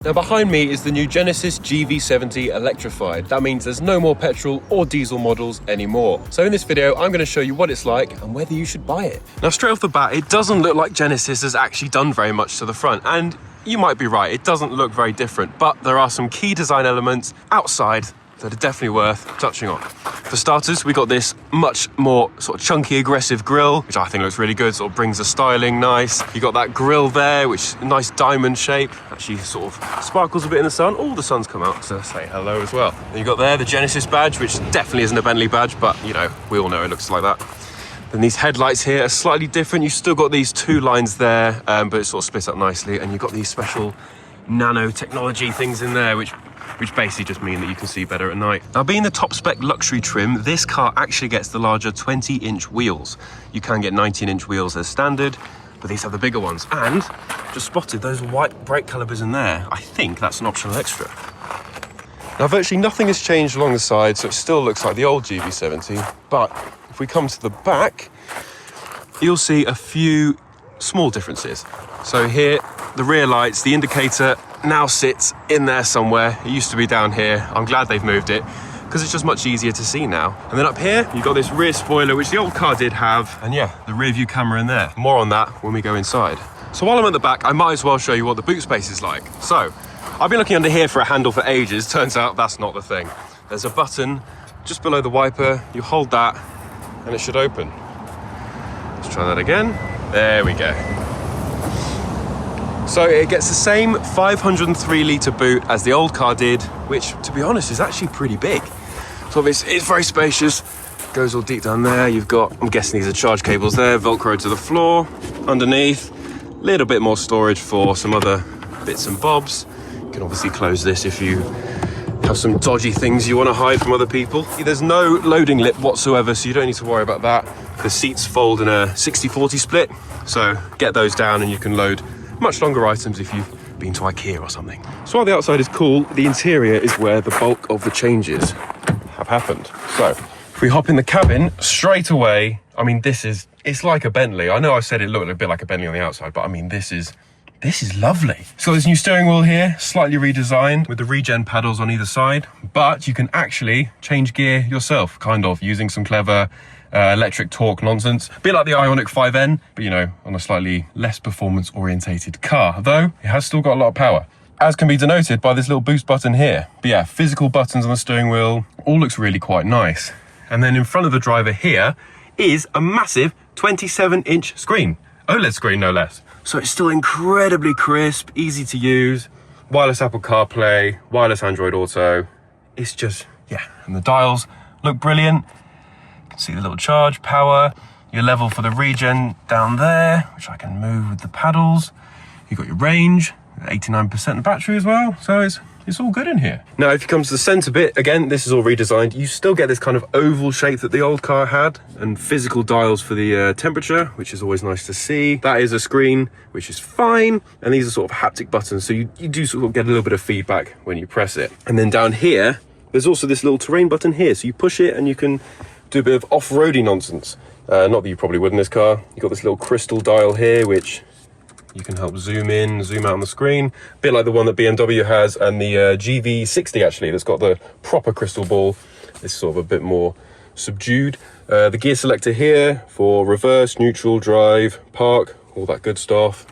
Now behind me is the new Genesis GV70 Electrified. That means there's no more petrol or diesel models anymore. So in this video, I'm going to show you what it's like and whether you should buy it. Now straight off the bat, it doesn't look like Genesis has actually done very much to the front, and you might be right, it doesn't look very different, but there are some key design elements outside that are definitely worth touching on. For starters, we got this much more sort of chunky, aggressive grille, which I think looks really good, sort of brings the styling nice. You got that grille there, which is a nice diamond shape, actually sort of sparkles a bit in the sun. All the sun's come out to say hello as well. And you got there the Genesis badge, which definitely isn't a Bentley badge, but you know, we all know it looks like that. Then these headlights here are slightly different. You've still got these two lines there, but it's sort of split up nicely. And you've got these special nanotechnology things in there, which basically just mean that you can see better at night. Now, being the top spec luxury trim, this car actually gets the larger 20-inch wheels. You can get 19-inch wheels as standard, but these have the bigger ones. And just spotted those white brake calipers in there. I think that's an optional extra. Now, virtually nothing has changed along the side, so it still looks like the old GV70. But if we come to the back, you'll see a few small differences. So here, the rear lights, the indicator now sits in there somewhere. It used to be down here. I'm glad they've moved it because it's just much easier to see now. And then up here, you've got this rear spoiler, which the old car did have. And yeah, the rear view camera in there. More on that when we go inside. So while I'm at the back, I might as well show you what the boot space is like. So I've been looking under here for a handle for ages. Turns out that's not the thing. There's a button just below the wiper. You hold that and it should open. Let's try that again. There we go. So it gets the same 503 litre boot as the old car did, which, to be honest, is actually pretty big. So it's very spacious, goes all deep down there. You've got, I'm guessing these are charge cables there, Velcro to the floor. Underneath, a little bit more storage for some other bits and bobs. You can obviously close this if you have some dodgy things you want to hide from other people. There's no loading lip whatsoever, so you don't need to worry about that. The seats fold in a 60-40 split, so get those down and you can load much longer items if you've been to IKEA or something. So while the outside is cool, the interior is where the bulk of the changes have happened. So if we hop in the cabin straight away, I mean, it's like a Bentley. I know I said it looked a bit like a Bentley on the outside, but I mean, this is lovely. So this new steering wheel here, slightly redesigned with the regen paddles on either side, but you can actually change gear yourself, kind of, using some clever electric torque nonsense. A bit like the Ioniq 5N, but you know, on a slightly less performance orientated car, though it has still got a lot of power, as can be denoted by this little boost button here. But yeah, physical buttons on the steering wheel, all looks really quite nice. And then in front of the driver here is a massive 27-inch screen, OLED screen no less. So it's still incredibly crisp, easy to use, wireless Apple CarPlay, wireless Android Auto. It's just, yeah, and the dials look brilliant. You can see the little charge, power, your level for the regen down there, which I can move with the paddles. You've got your range, 89% battery as well, so it's all good in here. Now, if you come to the center bit, again, this is all redesigned. You still get this kind of oval shape that the old car had, and physical dials for the temperature, which is always nice to see. That is a screen, which is fine, and these are sort of haptic buttons, so you do sort of get a little bit of feedback when you press it. And then down here, there's also this little terrain button here, so you push it and you can do a bit of off-roady nonsense. Not that you probably would in this car. You've got this little crystal dial here, which you can help zoom in, zoom out on the screen. A bit like the one that BMW has, and the GV60 actually, that's got the proper crystal ball. This is sort of a bit more subdued. The gear selector here for reverse, neutral, drive, park, all that good stuff.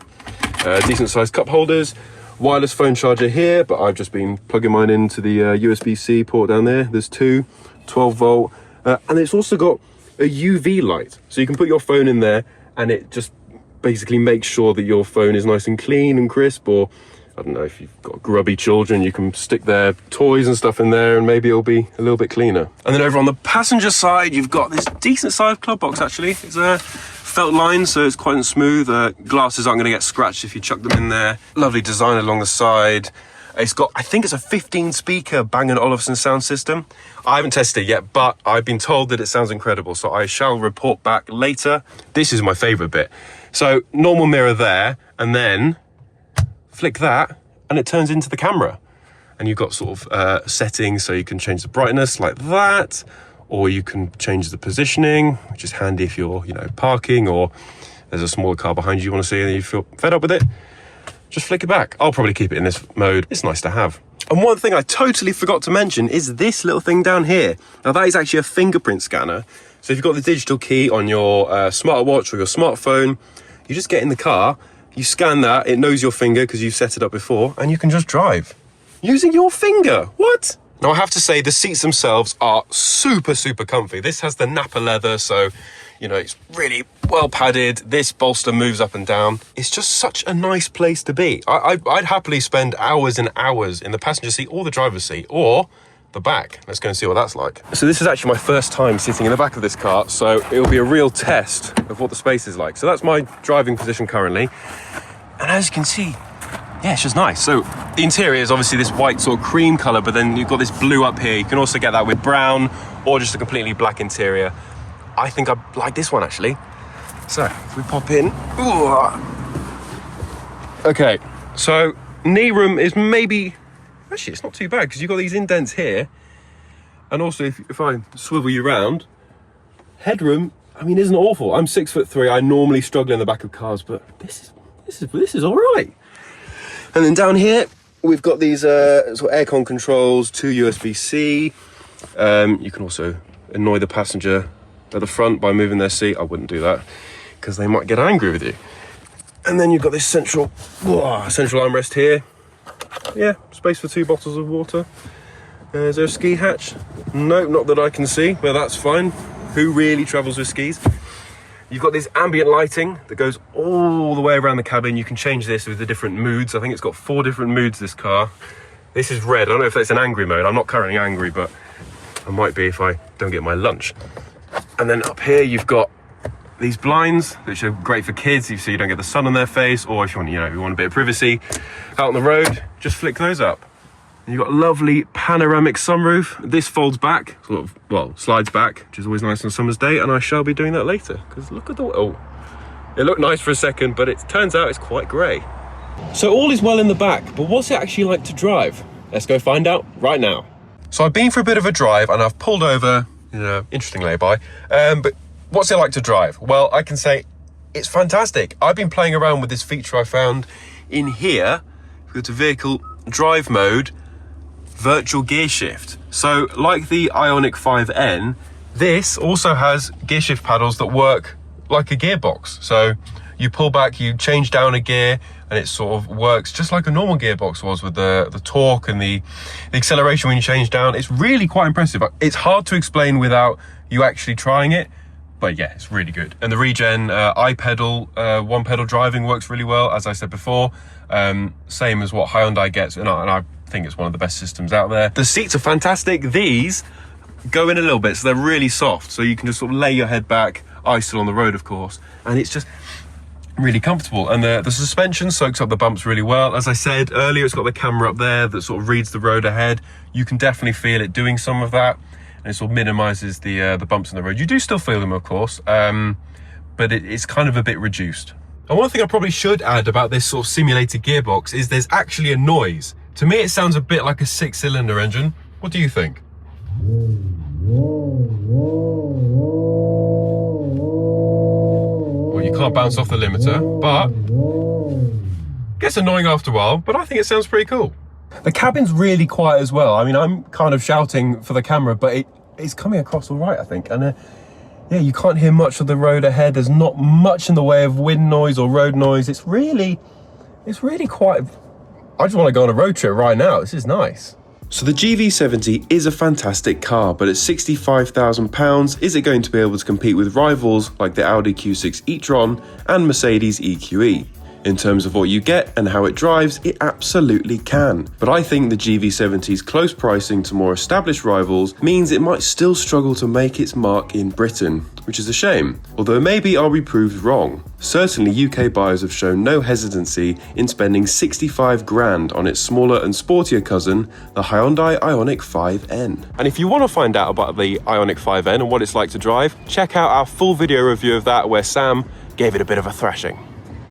Decent sized cup holders. Wireless phone charger here, but I've just been plugging mine into the USB-C port down there. There's two, 12 volt. And it's also got a UV light. So you can put your phone in there and it just basically makes sure that your phone is nice and clean and crisp, or I don't know, if you've got grubby children, you can stick their toys and stuff in there and maybe it'll be a little bit cleaner. And then over on the passenger side, you've got this decent sized glove box actually. It's a felt line, so it's quite smooth. Glasses aren't gonna get scratched if you chuck them in there. Lovely design along the side. It's got, I think it's a 15 speaker Bang & Olufsen sound system. I haven't tested it yet, but I've been told that it sounds incredible, so I shall report back later. This is my favorite bit. So normal mirror there, and then flick that and it turns into the camera. And you've got sort of settings, so you can change the brightness like that, or you can change the positioning, which is handy if you're, you know, parking, or there's a smaller car behind you want to see and you feel fed up with it. just flick it back. I'll probably keep it in this mode. It's nice to have. And one thing I totally forgot to mention is this little thing down here. Now that is actually a fingerprint scanner. So if you've got the digital key on your smartwatch or your smartphone, you just get in the car, you scan that, it knows your finger because you've set it up before, and you can just drive using your finger. What? Now I have to say the seats themselves are super, super comfy. This has the Nappa leather, so you know, it's really well padded. This bolster moves up and down. It's just such a nice place to be. I'd happily spend hours and hours in the passenger seat or the driver's seat or the back. Let's go and see what that's like. So this is actually my first time sitting in the back of this car, so it'll be a real test of what the space is like. So that's my driving position currently. And as you can see, yeah, it's just nice. So the interior is obviously this white sort of cream color, but then you've got this blue up here. You can also get that with brown or just a completely black interior. I think I like this one actually. So if we pop in, ooh. Okay, so knee room is maybe, actually it's not too bad because you've got these indents here. And also if I swivel you around, headroom, I mean, isn't awful. I'm 6'3". I normally struggle in the back of cars, but this is all right. And then down here, we've got these sort of aircon controls, 2 USB-C. You can also annoy the passenger at the front by moving their seat. I wouldn't do that because they might get angry with you. And then you've got this central armrest here. Yeah, space for 2 bottles of water. Is there a ski hatch? No, not that I can see, but that's fine. Who really travels with skis? You've got this ambient lighting that goes all the way around the cabin. You can change this with the different moods. I think it's got 4 different moods, this car. This is red. I don't know if that's an angry mode. I'm not currently angry, but I might be if I don't get my lunch. And then up here, you've got these blinds, which are great for kids, so you don't get the sun on their face, or if you want, you want a bit of privacy out on the road, just flick those up. And you've got a lovely panoramic sunroof. This folds back, sort of, well, slides back, which is always nice on a summer's day, and I shall be doing that later, because look at the, oh, it looked nice for a second, but it turns out it's quite grey. So all is well in the back, but what's it actually like to drive? Let's go find out right now. So I've been for a bit of a drive, and I've pulled over, interesting lay-by, but what's it like to drive? Well, I can say it's fantastic. I've been playing around with this feature I found in here. If we go to vehicle drive mode, virtual gear shift. So like the Ioniq 5N, this also has gear shift paddles that work like a gearbox. So you pull back, you change down a gear, and it sort of works just like a normal gearbox was with the torque and the acceleration when you change down. It's really quite impressive. It's hard to explain without you actually trying it, but yeah, it's really good. And the regen iPedal, one pedal driving works really well, as I said before. Same as what Hyundai gets, and I think it's one of the best systems out there. The seats are fantastic. These go in a little bit, so they're really soft, so you can just sort of lay your head back, eyes still on the road, of course, and it's just really comfortable. And the suspension soaks up the bumps really well. As I said earlier, it's got the camera up there that sort of reads the road ahead. You can definitely feel it doing some of that, and it sort of minimizes the bumps in the road. You do still feel them, of course, but it's kind of a bit reduced. And one thing I probably should add about this sort of simulated gearbox is there's actually a noise. To me, it sounds a bit like a 6-cylinder engine. What do you think? Well, you can't bounce off the limiter, but it gets annoying after a while, but I think it sounds pretty cool. The cabin's really quiet as well. I mean, I'm kind of shouting for the camera, but it's coming across all right, I think. And yeah, you can't hear much of the road ahead. There's not much in the way of wind noise or road noise. It's really quite, I just want to go on a road trip right now. This is nice. So the GV70 is a fantastic car, but at £65,000, is it going to be able to compete with rivals like the Audi Q6 e-tron and Mercedes EQE? In terms of what you get and how it drives, it absolutely can. But I think the GV70's close pricing to more established rivals means it might still struggle to make its mark in Britain, which is a shame. Although maybe I'll be proved wrong. Certainly UK buyers have shown no hesitancy in spending 65 grand on its smaller and sportier cousin, the Hyundai Ioniq 5N. And if you want to find out about the Ioniq 5N and what it's like to drive, check out our full video review of that where Sam gave it a bit of a thrashing.